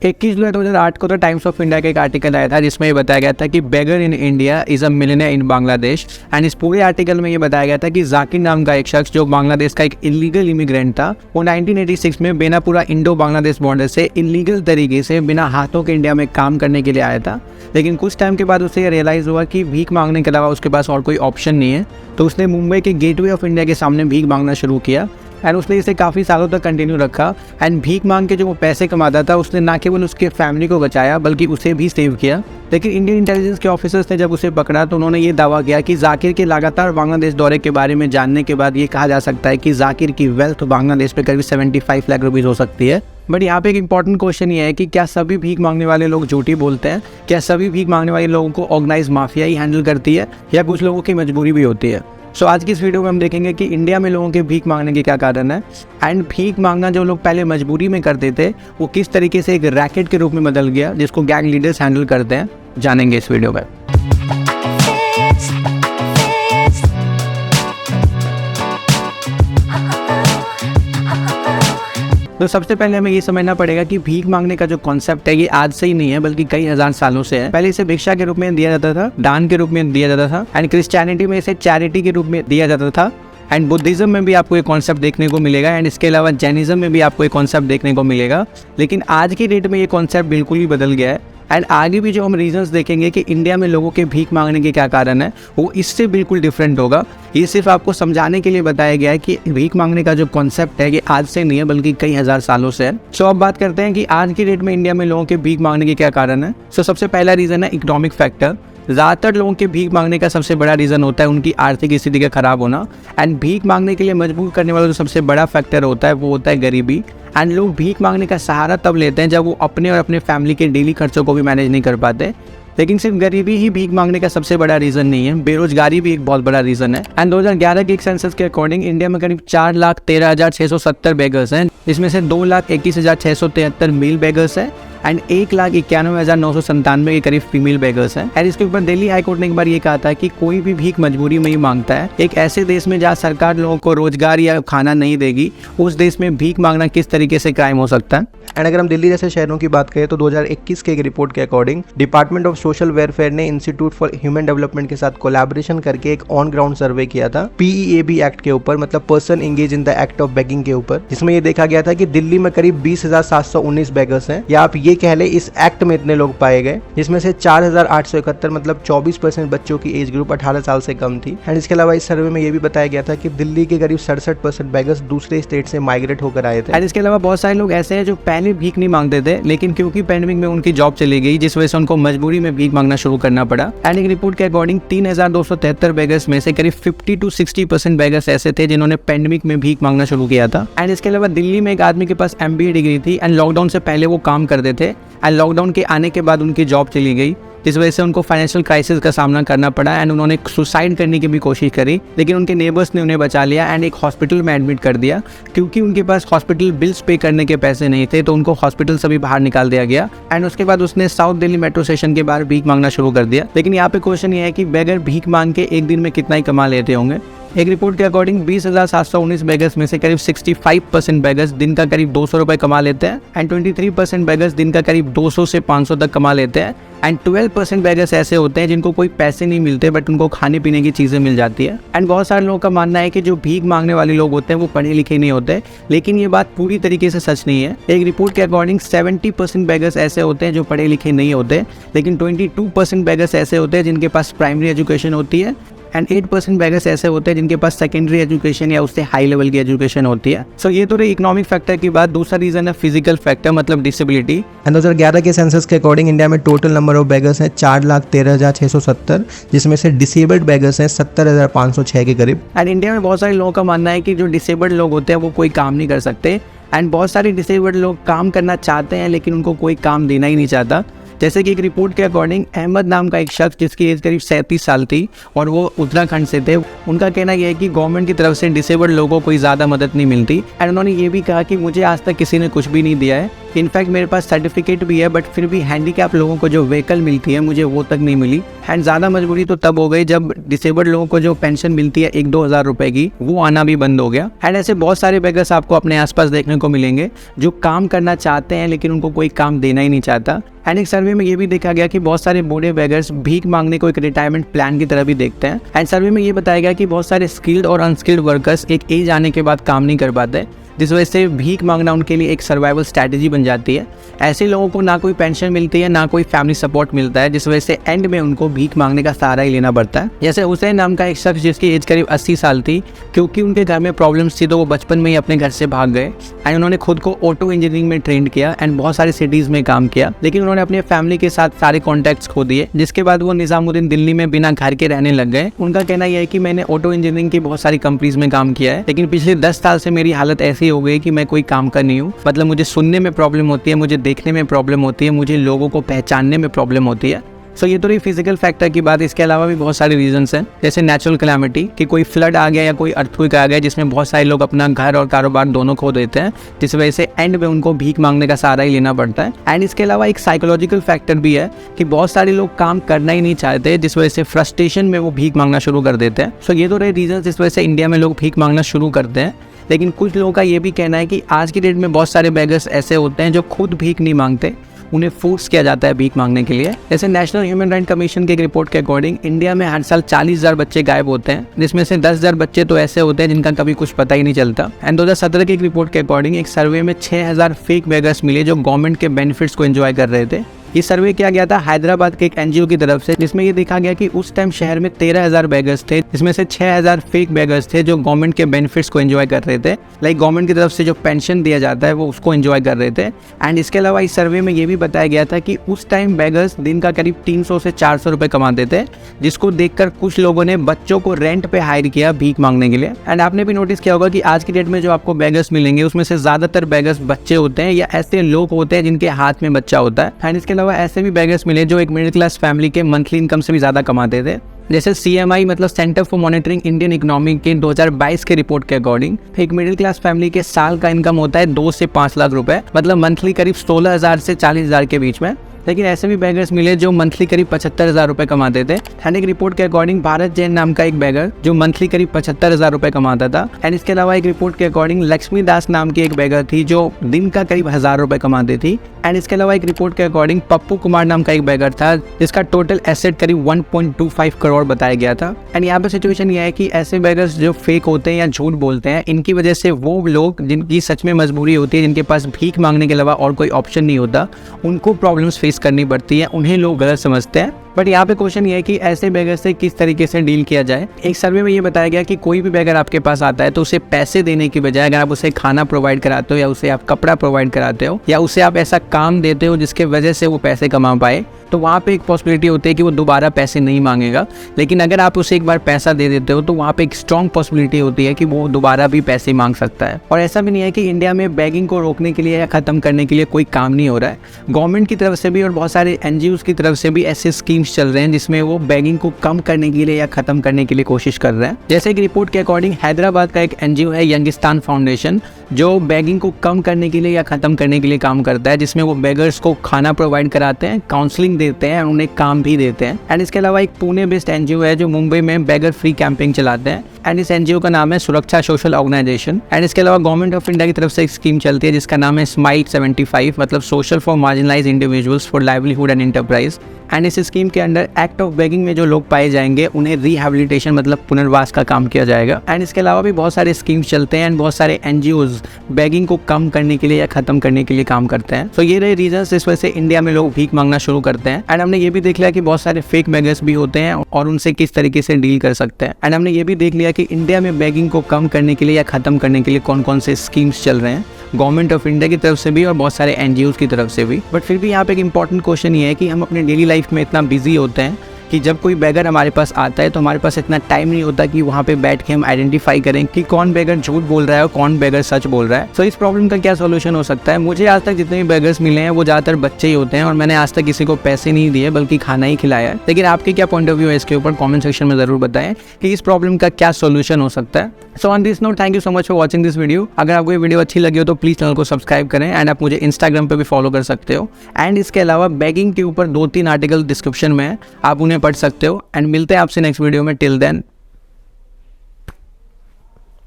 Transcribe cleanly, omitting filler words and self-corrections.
21 जुलाई 2008 को तो times of India का एक आर्टिकल आया था जिसमें ये बताया गया था कि beggar in India is a millionaire in Bangladesh. And इस पूरे आर्टिकल में ये बताया गया था कि जाकिर नाम का एक शख्स जो बांग्लादेश का एक इलीगल इमिग्रेंट था, वो 1986 में बेनापुरा इंडो बांग्लादेश बॉर्डर से इलीगल तरीके से बिना हाथों के इंडिया में काम करने के लिए आया था। लेकिन कुछ टाइम के बाद उसे रियलाइज़ हुआ कि भीख मांगने के अलावा उसके पास और कोई ऑप्शन नहीं है, तो उसने मुंबई के गेटवे ऑफ इंडिया के सामने भीख मांगना शुरू किया। एंड उसने इसे काफ़ी सालों तक कंटिन्यू रखा। एंड भीख मांग के जो वो पैसे कमाता था उसने ना केवल उसके फैमिली को बचाया बल्कि उसे भी सेव किया। लेकिन इंडियन इंटेलिजेंस के ऑफिसर्स ने जब उसे पकड़ा तो उन्होंने ये दावा किया कि जाकिर के लगातार बांग्लादेश दौरे के बारे में जानने के बाद ये कहा जा सकता है कि जाकिर की वेल्थ बांग्लादेश पे करीब 75 लाख रुपीज़ हो सकती है। बट यहाँ पे एक इंपॉर्टेंट क्वेश्चन ये है कि क्या सभी भीख मांगने वाले लोग झूठी बोलते हैं? क्या सभी भीख मांगने वाले लोगों को ऑर्गेनाइज माफिया ही हैंडल करती है या कुछ लोगों की मजबूरी भी होती है? सो आज की इस वीडियो में हम देखेंगे कि इंडिया में लोगों के भीख मांगने के क्या कारण है एंड भीख मांगना जो लोग पहले मजबूरी में करते थे वो किस तरीके से एक रैकेट के रूप में बदल गया जिसको गैंग लीडर्स हैंडल करते हैं, जानेंगे इस वीडियो में। तो सबसे पहले हमें ये समझना पड़ेगा कि भीख मांगने का जो कॉन्सेप्ट है ये आज से ही नहीं है बल्कि कई हजार सालों से है। पहले इसे भिक्षा के रूप में दिया जाता था, दान के रूप में दिया जाता था एंड क्रिश्चियनिटी में इसे चैरिटी के रूप में दिया जाता था एंड बुद्धिज्म में भी आपको ये कॉन्सेप्ट देखने को मिलेगा एंड इसके अलावा जैनिज्म में भी आपको ये कॉन्सेप्ट देखने को मिलेगा। लेकिन आज की डेट में ये कॉन्सेप्ट बिल्कुल ही बदल गया है एंड आगे भी जो हम रीजंस देखेंगे कि इंडिया में लोगों के भीख मांगने के क्या कारण है वो इससे बिल्कुल डिफरेंट होगा। ये सिर्फ आपको समझाने के लिए बताया गया है कि भीख मांगने का जो कॉन्सेप्ट है ये आज से नहीं है बल्कि कई हजार सालों से है। सो अब बात करते हैं कि आज की डेट में इंडिया में लोगों के भीख मांगने के क्या कारण है। सो सबसे पहला रीज़न है इकोनॉमिक फैक्टर। ज़्यादातर लोगों के भीख मांगने का सबसे बड़ा रीज़न होता है उनकी आर्थिक स्थिति का खराब होना एंड भीख मांगने के लिए मजबूर करने वाला जो सबसे बड़ा फैक्टर होता है वो होता है गरीबी। एंड लोग भीख मांगने का सहारा तब लेते हैं जब वो अपने और अपने फैमिली के डेली खर्चों को भी मैनेज नहीं कर पाते। लेकिन सिर्फ गरीबी ही भीख मांगने का सबसे बड़ा रीज़न नहीं है, बेरोजगारी भी एक बहुत बड़ा रीज़न है। एंड 2011 के एक सेंसस के अकॉर्डिंग इंडिया में करीब 4,13,670 बेगर्स हैं, इसमें से 2,21,673 मेल बेगर्स हैं एंड 1,91,997 के करीब फीमेल बेगर्स हैं। एंड इसके ऊपर दिल्ली हाईकोर्ट ने एक बार ये कहा था कि कोई भी भीख मजबूरी में ही मांगता है। एक ऐसे देश में जहाँ सरकार लोगों को रोजगार या खाना नहीं देगी उस देश में भीख मांगना किस तरीके से क्राइम हो सकता है। एंड अगर हम दिल्ली जैसे शहरों की बात करें तो 2021 के एक रिपोर्ट के according department of social welfare ने इंस्टीट्यूट फॉर ह्यूमन डेवलपमेंट के साथ कोलैबोरेशन करके एक ऑन ग्राउंड सर्वे किया था PEAB एक्ट के ऊपर, मतलब person engage in the act of begging के ऊपर, जिसमें ये देखा गया था कि दिल्ली में करीब 20,719 बेगर्स हैं, या आप ये कह ले इस एक्ट में इतने लोग पाए गए, जिसमें से 4,871 मतलब 24% बच्चों की एज ग्रुप 18 साल से कम थी। एंड इसके अलावा इस सर्वे में ये भी बताया गया था कि दिल्ली के करीब 67% बेगर्स दूसरे स्टेट से माइग्रेट होकर आए थे। एंड इसके अलावा बहुत सारे लोग ऐसे हैं जो पहले भीख नहीं मांगते थे लेकिन क्योंकि पैंडेमिक में उनकी जॉब चली गई जिस वजह से उनको मजबूरी में भीख मांगना शुरू करना पड़ा। एंड एक रिपोर्ट के अकॉर्डिंग 3,273 बेगर्स में से करीब 50 to 60% बेगर्स ऐसे थे जिन्होंने पैंडेमिक में भीख मांगना शुरू किया था। एंड इसके अलावा दिल्ली में एक आदमी के पास MBA डिग्री थी एंड लॉकडाउन से पहले वो काम करते थे एंड लॉकडाउन के आने के बाद उनकी जॉब चली गई जिस वजह से उनको फाइनेंशियल क्राइसिस का सामना करना पड़ा एंड उन्होंने सुसाइड करने की भी कोशिश करी लेकिन उनके नेबर्स ने उन्हें बचा लिया एंड एक हॉस्पिटल में एडमिट कर दिया। क्योंकि उनके पास हॉस्पिटल बिल्स पे करने के पैसे नहीं थे तो उनको हॉस्पिटल से भी बाहर निकाल दिया गया एंड उसके बाद उसने साउथ दिल्ली मेट्रो स्टेशन के बाहर भीख मांगना शुरू कर दिया। लेकिन यहाँ पे क्वेश्चन ये है कि बेगर भीख मांग के एक दिन में कितना ही कमा लेते होंगे। एक रिपोर्ट के अकॉर्डिंग 20,719 बेगर्स में से करीब 65% बेगर्स दिन का करीब 200 रुपए कमा लेते हैं एंड 23% बेगर्स दिन का करीब 200 से 500 तक कमा लेते हैं एंड 12% बेगर्स ऐसे होते हैं जिनको कोई पैसे नहीं मिलते बट उनको खाने पीने की चीज़ें मिल जाती है। एंड बहुत सारे लोगों का मानना है कि जो भीख मांगने वाले लोग होते हैं वो पढ़े लिखे नहीं होते, लेकिन ये बात पूरी तरीके से सच नहीं है। एक रिपोर्ट के अकॉर्डिंग 70% बेगर्स ऐसे होते हैं जो पढ़े लिखे नहीं होते, लेकिन 22% बेगर्स ऐसे होते हैं जिनके पास प्राइमरी एजुकेशन होती है एंड 8% बेगर्स ऐसे होते हैं जिनके पास सेकेंडरी एजुकेशन या उससे हाई लेवल की एजुकेशन होती है। सो ये तो रही इकोनॉमिक फैक्टर की बात। दूसरा रीजन है फिजिकल फैक्टर, मतलब डिसेबिलिटी। एंड 2011 के सेंसस के अकॉर्डिंग इंडिया में टोटल नंबर ऑफ बेगर्स हैं 4,13,670, जिसमें से डिसेबल्ड बेगर्स हैं 70,506 के करीब। एंड इंडिया में बहुत सारे लोगों का मानना है कि जो डिसेबल्ड लोग होते हैं वो कोई काम नहीं कर सकते एंड बहुत सारे डिसेबल्ड लोग काम करना चाहते हैं लेकिन उनको कोई काम देना ही नहीं चाहता। जैसे कि एक रिपोर्ट के अकॉर्डिंग अहमद नाम का एक शख्स जिसकी एज करीब 37 साल थी और वो उत्तराखंड से थे, उनका कहना यह है कि गवर्नमेंट की तरफ से डिसेबल्ड लोगों को कोई ज़्यादा मदद नहीं मिलती। एंड उन्होंने ये भी कहा कि मुझे आज तक किसी ने कुछ भी नहीं दिया है, इनफैक्ट मेरे पास सर्टिफिकेट भी है, बट फिर भी हैंडीकैप लोगों को जो व्हीकल मिलती है मुझे वो तक नहीं मिली। एंड ज़्यादा मजबूरी तो तब हो गई जब डिसेबल्ड लोगों को जो पेंशन मिलती है 1-2 हज़ार रुपए की, वो आना भी बंद हो गया। एंड ऐसे बहुत सारे बेगर्स आपको अपने आसपास देखने को मिलेंगे जो काम करना चाहते हैं लेकिन उनको कोई काम देना ही नहीं चाहता। एंड एक सर्वे में ये भी देखा गया कि बहुत सारे बूढ़े बेगर्स भीख मांगने को एक रिटायरमेंट प्लान की तरह भी देखते हैं। एंड सर्वे में ये बताया गया कि बहुत सारे स्किल्ड और अनस्किल्ड वर्कर्स एक एज आने के बाद काम नहीं कर पाते, जिस वजह से भीख मांगना उनके लिए एक सर्वाइवल स्ट्रैटेजी बन जाती है। ऐसे लोगों को ना कोई पेंशन मिलती है ना कोई फैमिली सपोर्ट मिलता है, जिस वजह से एंड में उनको भीख मांगने का सहारा ही लेना पड़ता है। जैसे हुसैन नाम का एक शख्स जिसकी एज करीब 80 साल थी, क्योंकि उनके घर में प्रॉब्लम्स थी तो वो बचपन में ही अपने घर से भाग गए एंड उन्होंने खुद को ऑटो इंजीनियरिंग में ट्रेंड किया एंड बहुत सारी सिटीज़ में काम किया, लेकिन उन्होंने अपने फैमिली के साथ सारे कॉन्टैक्ट्स खो दिए, जिसके बाद वो निजामुद्दीन दिल्ली में बिना घर के रहने लग गए। उनका कहना यह है कि मैंने ऑटो इंजीनियरिंग की बहुत सारी कंपनीज में काम किया है, लेकिन पिछले 10 साल से मेरी हालत ऐसी हो गई कि मैं कोई काम कर नहीं हूँ। मतलब मुझे सुनने में प्रॉब्लम होती है, मुझे देखने में प्रॉब्लम होती है, मुझे लोगों को पहचानने में प्रॉब्लम होती है। सो ये तो रही फिजिकल फैक्टर की बात। इसके अलावा भी बहुत सारे रीजंस हैं, जैसे नेचुरल कैलामिटी कि कोई फ्लड आ गया या कोई अर्थक्वेक आ गया जिसमें बहुत सारे लोग अपना घर और कारोबार दोनों खो देते हैं, जिस वजह से एंड में उनको भीख मांगने का सहारा ही लेना पड़ता है। एंड इसके अलावा एक साइकोलॉजिकल फैक्टर भी है कि बहुत सारे लोग काम करना ही नहीं चाहते, जिस वजह से फ्रस्ट्रेशन में वो भीख मांगना शुरू कर देते हैं। सो ये तो रहे रीजन जिस वजह से इंडिया में लोग भीख मांगना शुरू करते हैं। लेकिन कुछ लोगों का ये भी कहना है कि आज की डेट में बहुत सारे बेगर्स ऐसे होते हैं जो खुद भीख नहीं मांगते, उन्हें फोर्स किया जाता है भीख मांगने के लिए। जैसे नेशनल ह्यूमन राइट कमीशन की एक रिपोर्ट के अकॉर्डिंग इंडिया में हर साल 40,000 बच्चे गायब होते हैं, जिसमें से 10,000 बच्चे तो ऐसे होते हैं जिनका कभी कुछ पता ही नहीं चलता। एंड 2017 की एक रिपोर्ट के अकॉर्डिंग एक सर्वे में 6,000 फेक बेगर्स मिले जो गवर्नमेंट के बेनिफिट्स को एंजॉय कर रहे थे। ये सर्वे किया गया था हैदराबाद के एक एनजीओ की तरफ से, जिसमें ये देखा गया कि उस टाइम शहर में 13,000 बेगर्स थे, जिसमें से 6,000 फेक बेगर्स थे जो गवर्नमेंट के बेनिफिट्स को एंजॉय कर रहे थे। लाइक गवर्नमेंट की तरफ से जो पेंशन दिया जाता है वो उसको एंजॉय कर रहे थे। एंड इसके अलावा इस सर्वे में ये भी बताया गया था कि उस टाइम बेगर्स दिन का करीब 300 से 400 रुपए कमाते थे, जिसको देखकर कुछ लोगों ने बच्चों को रेंट पे हायर किया भीख मांगने के लिए। एंड आपने भी नोटिस किया होगा कि आज की डेट में जो आपको बेगर्स मिलेंगे उसमें से ज्यादातर बेगर्स बच्चे होते हैं या ऐसे लोग होते हैं जिनके हाथ में बच्चा होता है। एंड इसके अलावा ऐसे भी बेगर्स मिले जो एक मिडिल क्लास फैमिली के मंथली इनकम से भी ज्यादा कमाते थे। जैसे CMI मतलब centre for monitoring Indian economy के 2022 के रिपोर्ट के अकॉर्डिंग एक मिडिल क्लास फैमिली के साल का इनकम होता है 2 से 5 लाख रुपए, मतलब मंथली करीब 16,000 से 40,000 के बीच में। लेकिन ऐसे भी बेगर्स मिले जो मंथली करीब 75,000 रुपए कमाते थे। एंड एक रिपोर्ट के अकॉर्डिंग भारत जैन नाम का एक बेगर जो मंथली करीब 75,000 रुपए कमाता था। एंड इसके अलावा एक रिपोर्ट के अकॉर्डिंग लक्ष्मी दास नाम की एक बेगर थी जो दिन का करीब 1,000 रुपए कमाती थी। एंड इसके अलावा एक रिपोर्ट के अकॉर्डिंग पप्पू कुमार नाम का एक बेगर था जिसका टोटल एसेट करीब 1.25 करोड़ बताया गया था। एंड यहाँ पे सिचुएशन यह है कि ऐसे बेगर्स जो फेक होते हैं या झूठ बोलते हैं, इनकी वजह से वो लोग जिनकी सच में मजबूरी होती है, जिनके पास भीख मांगने के अलावा और कोई ऑप्शन नहीं होता, उनको प्रॉब्लम्स फेस करनी पड़ती है, उन्हें लोग गलत समझते हैं। बट यहाँ पे क्वेश्चन ये है कि ऐसे बेगर से किस तरीके से डील किया जाए। एक सर्वे में ये बताया गया कि कोई भी बेगर आपके पास आता है तो उसे पैसे देने की बजाय अगर आप उसे खाना प्रोवाइड कराते हो या उसे आप कपड़ा प्रोवाइड कराते हो या उसे आप ऐसा काम देते हो जिसके वजह से वो पैसे कमा पाए, तो वहाँ पे एक पॉसिबिलिटी होती है कि वो दोबारा पैसे नहीं मांगेगा। लेकिन अगर आप उसे एक बार पैसा दे देते हो तो वहाँ पे एक स्ट्रॉन्ग पॉसिबिलिटी होती है कि वो दोबारा भी पैसे मांग सकता है। और ऐसा भी नहीं है कि इंडिया में बेगिंग को रोकने के लिए या खत्म करने के लिए कोई काम नहीं हो रहा है। गवर्नमेंट की तरफ से भी और बहुत सारे NGOs की तरफ से भी ऐसे स्कीम्स चल रहे हैं जिसमें वो बेगिंग को कम करने के लिए या खत्म करने के लिए कोशिश कर रहे हैं। जैसे एक रिपोर्ट के अकॉर्डिंग हैदराबाद का एक NGO है यंगिस्तान फाउंडेशन, जो बेगिंग को कम करने के लिए या खत्म करने के लिए काम करता है, जिसमें वो बेगर्स को खाना प्रोवाइड कराते हैं, काउंसलिंग देते हैं, उन्हें काम भी देते हैं। एंड इसके अलावा एक पुणे बेस्ड NGO है जो मुंबई में बेगर फ्री कैंपिंग चलाते हैं। एंड इस NGO का नाम है सुरक्षा सोशल ऑर्गेनाइजेशन। एंड इसके अलावा गवर्नमेंट ऑफ इंडिया की तरफ से एक स्कीम चलती है जिसका नाम है स्माइल 75, मतलब social for marginalised individuals for livelihood and enterprise. And इस स्कीम के अंडर एक्ट ऑफ बेगिंग में जो लोग पाए जाएंगे उन्हें रिहैबिलिटेशन मतलब पुनर्वास का काम किया जाएगा। एंड इसके अलावा भी बहुत सारे स्कीम्स चलते हैं एंड बहुत सारे NGOs बेगिंग को कम करने के लिए या खत्म करने के लिए काम करते हैं। तो ये रहे रीजंस इस वजह से इंडिया में लोग भीख मांगना शुरू करते हैं। एंड हमने ये भी देख लिया कि बहुत सारे फेक बेगर्स भी होते हैं और उनसे किस तरीके से डील कर सकते हैं। एंड हमने ये भी देख लिया कि इंडिया में बेगिंग को कम करने के लिए या खत्म करने के लिए कौन कौन से स्कीम्स चल रहे हैं, गवर्नमेंट ऑफ इंडिया की तरफ से भी और बहुत सारे NGOs की तरफ से भी। बट फिर भी यहाँ पे एक इंपॉर्टेंट क्वेश्चन ये है कि हम अपने डेली लाइफ में इतना बिजी होते हैं कि जब कोई बेगर हमारे पास आता है तो हमारे पास इतना टाइम नहीं होता कि वहाँ पे बैठ के हम आइडेंटिफाई करें कि कौन बेगर झूठ बोल रहा है और कौन बेगर सच बोल रहा है। सो इस प्रॉब्लम का क्या सोल्यूशन हो सकता है? मुझे आज तक जितने भी बेगर्स मिले हैं वो ज़्यादातर बच्चे ही होते हैं और मैंने आज तक किसी को पैसे नहीं दिए बल्कि खाना ही खिलाया है। लेकिन आपके क्या पॉइंट ऑफ व्यू है इसके ऊपर कमेंट सेक्शन में जरूर बताएं कि इस प्रॉब्लम का क्या सोल्यूशन हो सकता है। So on this note, thank you so much for watching this video. अगर आपको ये वीडियो अच्छी लगी हो तो प्लीज चैनल को सब्सक्राइब करें एंड आप मुझे इंस्टाग्राम पे भी फॉलो कर सकते हो। एंड इसके अलावा बेगिंग के ऊपर 2-3 आर्टिकल डिस्क्रिप्शन में है, आप उन्हें पढ़ सकते हो। एंड मिलते हैं आपसे नेक्स्ट वीडियो में। Till then